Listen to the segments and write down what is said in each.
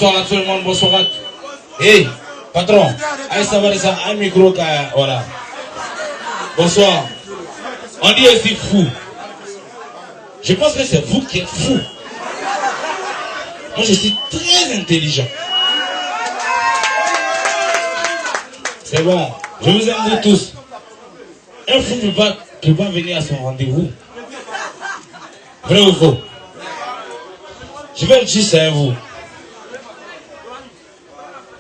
Bonsoir à tout le monde, bonsoir à... Hey, patron, allez savoir ça, un micro, voilà. Bonsoir. On dit aussi fou. Je pense que c'est vous qui êtes fou. Moi, je suis très intelligent. C'est bon, je vous aime vous tous. Un fou ne peut pas venir à son rendez-vous. Vrai ou faux? Je vais le dire, c'est à vous.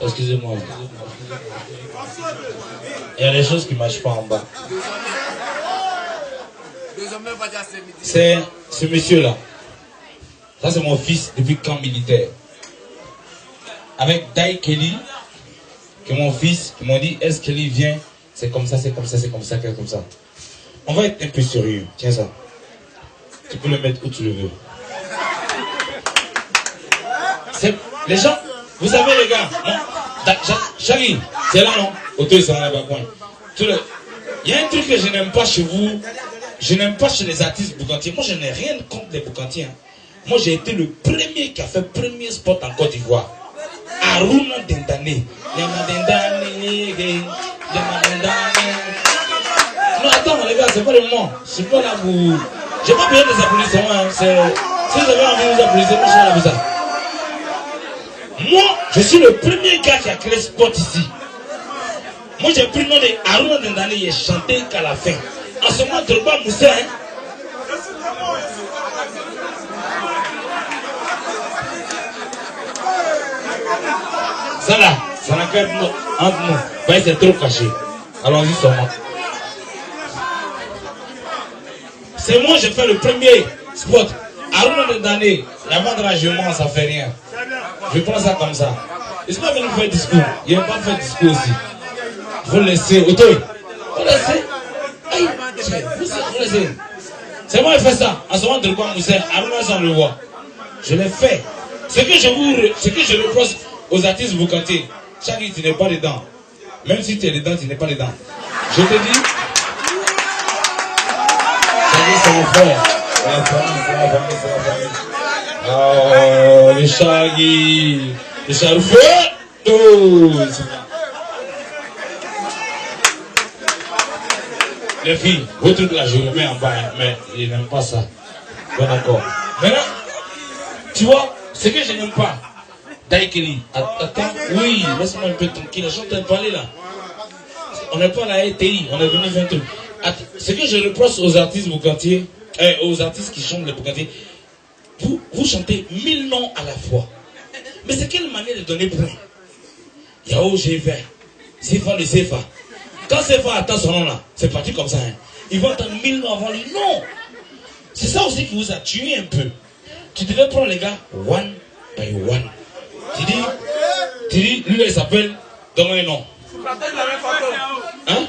Excusez-moi. Il y a des choses qui ne marchent pas en bas. C'est ce monsieur-là. Ça, c'est mon fils depuis le camp militaire. Avec Dai Kelly, qui est mon fils, qui m'ont dit, est-ce Kelly vient? C'est comme ça, c'est comme ça, c'est comme ça, c'est comme ça. On va être un peu sérieux. Tiens ça. Tu peux le mettre où tu le veux. Les gens, vous savez les gars, Chagui, c'est là non? Autour, c'est là-bas. Il y a un truc que je n'aime pas chez vous. Je n'aime pas chez les artistes boucantiers. Moi, je n'ai rien contre les boucantiers. Hein. Moi, j'ai été le premier qui a fait premier spot en Côte d'Ivoire. Aruna Dendane. Non, attends, les gars, c'est pas le moment. Je suis pas là pour... J'ai pas besoin des applaudissements. Hein. Si vous avez envie de vous applaudir, moi, je suis là pour ça. Moi, je suis le premier gars qui a créé spot ici. Moi, j'ai pris le nom de Aruna Dendane et j'ai chanté qu'à la fin. En ce moment, Drogba Moussa, hein. Ça là, ça n'a qu'à être entre nous. Bah, c'est trop caché. Allons-y seulement. C'est moi, j'ai fait le premier spot. Aruna Dendane, la vendre je mens, ça fait rien. Je prends ça comme ça. Il ne sont pas venu faire discours. Il n'a pas fait discours aussi. Il faut laisser. Auto, il faut laisser. Aïe, vous laissez. C'est moi qui fais ça. En ce moment, de quoi Moussa, Aruna sans le voir. Je l'ai fait. Ce que je reproche aux artistes boucantiers, Chagui, tu n'es pas dedans. Même si tu es dedans, tu n'es pas dedans. Je te dis, Chagui, c'est mon frère. C'est la famille, c'est la famille, c'est la famille. Oh, les Chagui, les Charoufeux. Les filles, vos trucs là, je les mets en bas, mais ils n'aiment pas ça. Bon, d'accord. Maintenant, tu vois, ce que je n'aime pas, Daikeli, attends, oui, laisse-moi un peu tranquille, je suis en train de parler là. On n'est pas à la RTI, on est venu faire un truc. Ce que je reproche aux artistes boucantiers, aux artistes qui chantent les boucantiers, vous chantez 1000 noms à la fois. Mais c'est quelle manière de donner point? Yao, j'ai fait. Sifa le Sifa. Quand Sifa attend son nom là, c'est parti comme ça. Hein. Ils vont attendre 1000 noms avant lui. Non! C'est ça aussi qui vous a tué un peu. Tu devais prendre les gars one by one. Tu dis, lui il s'appelle, donne un nom. Hein?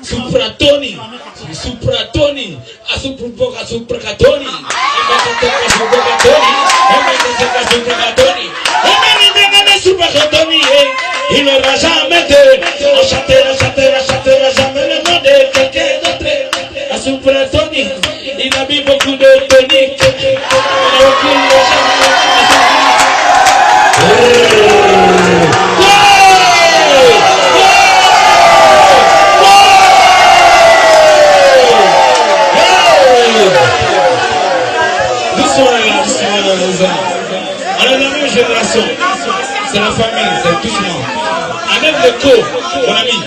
Supratoni. Supratoni. Asuprupoka suprakatoni. Il n'aura jamais de. On chantera jamais le nom de quelqu'un d'autre. Asupratoni. Il a mis beaucoup de tonique. On est dans la même génération. C'est la famille, c'est doucement. Avec le co, mon ami,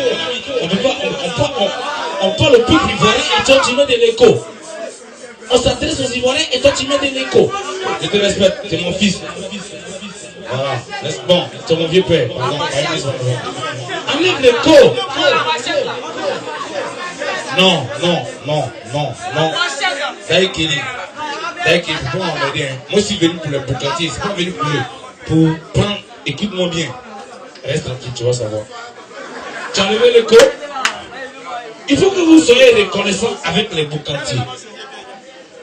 on parle au peuple ivoirien et toi tu mets de l'écho. On s'adresse aux Ivoiriens et toi tu mets de l'écho. Je te respecte, c'est mon fils. Voilà, bon, c'est mon vieux père. Enlève l'écho. Non. Taï Kelly, faut m'aider. Moi je suis venu pour le boucantier, c'est pas venu pour prendre. Écoute-moi bien. Reste tranquille, tu vas savoir. Tu as enlevé l'écho. Il faut que vous soyez reconnaissants avec les boucantiers.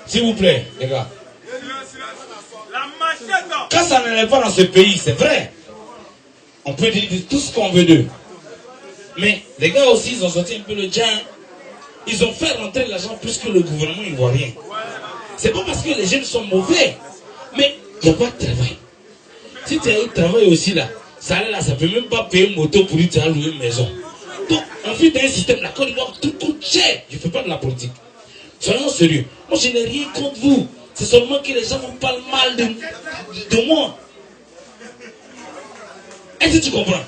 S'il vous plaît, les gars. Quand ça n'allait pas dans ce pays, c'est vrai. On peut dire tout ce qu'on veut d'eux. Mais les gars aussi, ils ont sorti un peu le djinn. Ils ont fait rentrer l'argent plus que le gouvernement ivoirien. C'est pas parce que les jeunes sont mauvais, mais il n'y a pas de travail. Si Si tu as eu travail aussi là, ça là, ça peut même pas payer une moto pour lui te louer une maison. Donc, en fait, dans un système, la Côte d'Ivoire, tout coûte cher. Je ne fais pas de la politique. Soyons sérieux. Moi, je n'ai rien contre vous. C'est seulement que les gens me parlent mal de moi. Est-ce que tu comprends?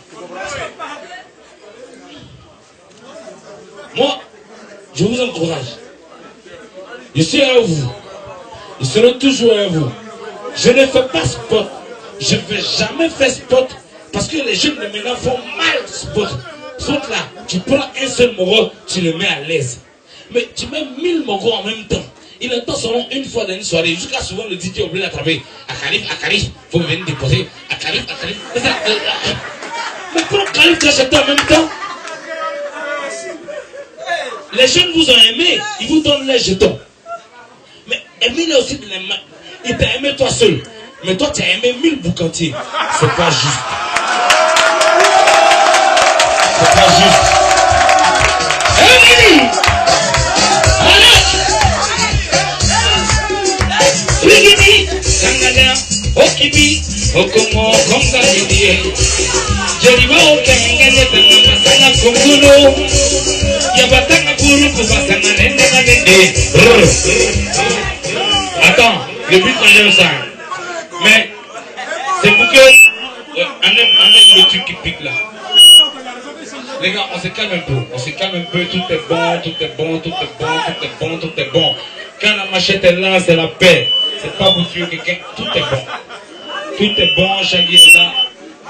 Moi, je vous encourage. Je suis à vous. Je serai toujours à vous. Je ne fais pas sport. Je ne vais jamais faire sport parce que les jeunes de maintenant font mal sport. Sport là, tu prends un seul mogo, tu le mets à l'aise. Mais tu mets 1000 mogos en même temps. Il entend seulement une fois dans une soirée. Jusqu'à souvent le DJ oublie d'attraper. Akarif, il faut venir déposer. Akarif. Mais prends Akarif d'acheter en même temps. Les jeunes vous ont aimé, ils vous donnent les jetons. Mais aimez-les aussi de les mains. Il t'a aimé toi seul. Mais toi, tu as aimé 1000 boucantiers. C'est pas juste. C'est pas juste. Rigidi, Sangada, Okibi, Okomo, Konga, Jeriba, Okanga, Masana, Konguno, Yabatanga, Guru, Kubasana, Attends, le but quand j'aime ça. Mais c'est pour que enlève le truc qui pique là. Les gars, on se calme un peu. On se calme un peu. Tout est bon, tout est bon, tout est bon, tout est bon, tout est bon. Quand la machette est là, c'est la paix. C'est pas pour tuer quelqu'un. Tout est bon. Tout est bon, Chagui est là.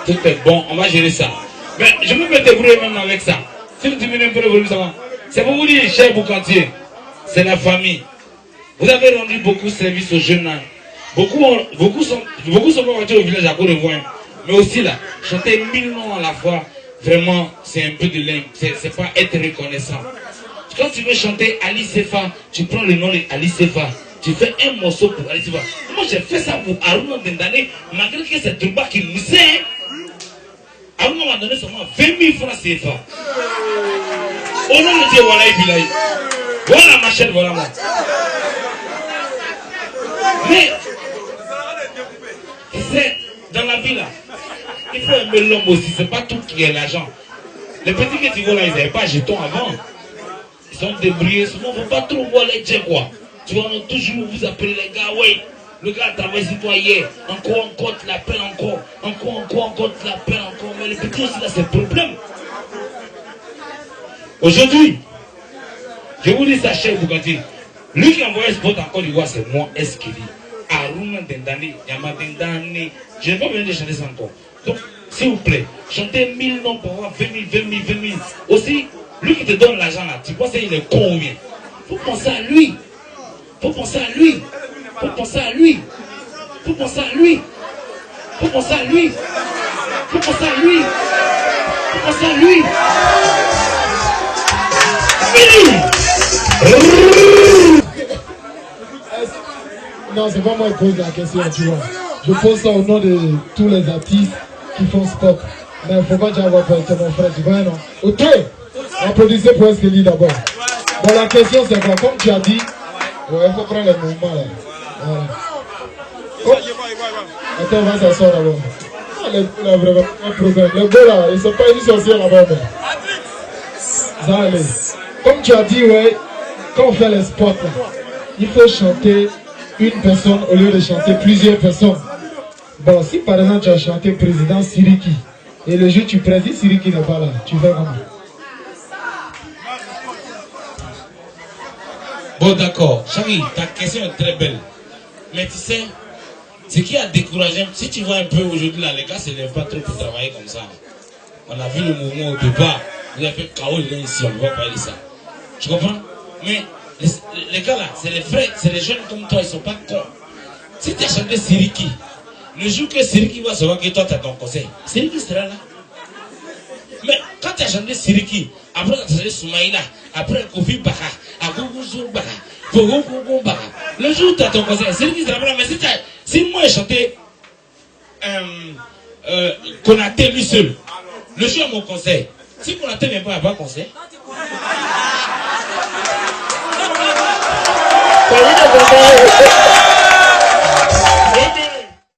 Tout est bon. On va gérer ça. Mais je me vais débrouiller même avec ça. Si vous diminuez un peu le volume, ça va. C'est pour vous dire, cher Boucantier, c'est la famille. Vous avez rendu beaucoup de services aux jeunes. Beaucoup sont partis au village à cause de vous. Mais aussi là, chanter 1000 noms à la fois, vraiment, c'est un peu de l'âme. C'est pas être reconnaissant. Quand tu veux chanter Ali Sefa, tu prends le nom d'Ali Sefa. Tu fais un morceau pour Ali Sefa. Moi, j'ai fait ça pour Aruna Dendane, malgré que c'est Trouba qui nous sait. Aruna m'a donné seulement 20 000 francs CFA. Au nom de Dieu, voilà, Ibilaï. Voilà ma chaîne, voilà moi. Mais, c'est dans la vie là, il faut aimer l'homme aussi, c'est pas tout qui est l'argent. Les petits que tu vois là, ils n'avaient pas jetons avant. Ils sont débrouillés, souvent il ne faut pas trop voir les gens quoi. Tu vois, on toujours vous appelez les gars, ouais, le gars a travaillé sur toi hier, encore, tu l'appelles encore, tu l'appelles encore, mais les petits aussi là, c'est le problème. Aujourd'hui, je vous dis ça, cher Bouganti, lui qui a envoyé ce vote en Côte d'Ivoire, c'est moi, Eskili. Aruna Dendane, Yama Dendane, je n'ai pas besoin de chanter ça encore. Donc, s'il vous plaît, chantez 1000 noms pour avoir 20 000. Aussi, lui qui te donne l'argent là, tu penses qu'il est con ou bien? Faut penser à lui. Faut penser à lui. Faut penser à lui. Faut penser à lui. Faut penser à lui. Faut penser à lui. Faut penser à lui. Non, c'est pas moi qui pose la question, tu vois. Je pose ça au nom de tous les artistes qui font sport. Mais il ne faut pas déjà avoir peur, c'est mon frère, tu vois, non? Ok, applaudissez pour Eskeli d'abord. Bon, la question c'est quoi? Comme tu as dit, ouais, il faut prendre les mouvements là. Voilà. Oh. Attends, on va s'asseoir d'abord. Ah, il a vraiment un problème. Les gars là, ils ne sont pas une sorcière là-bas. Ça allait. Comme tu as dit, ouais, quand on fait les sports là, il faut chanter une personne au lieu de chanter plusieurs personnes. Bon, si par exemple tu as chanté président Siriki, et le jour tu présides, Siriki n'est pas là, tu fais comment? Bon, d'accord. Chagui, ta question est très belle. Mais tu sais, ce qui a découragé, si tu vois un peu aujourd'hui là, les gars, c'est pas trop pour travailler comme ça. On a vu le mouvement au départ. Vous avez fait KO ici, on ne va pas parler de ça. Tu comprends? Mais les gars là, c'est les vrais, c'est les jeunes comme toi, ils ne sont pas cons. Si tu as chanté Siriki, le jour que Siriki va savoir que toi tu as ton conseil, Siriki sera là. Mais quand tu as chanté Siriki, après tu as chanté Soumaïna, après Kofi Baka, Agougou Baka, Fogo Baka, le jour où tu as ton conseil, Siriki sera là. Mais si moi j'ai chanté Konaté lui seul, le jour à mon conseil, si Konaté ne vient pas avoir conseil, Salut,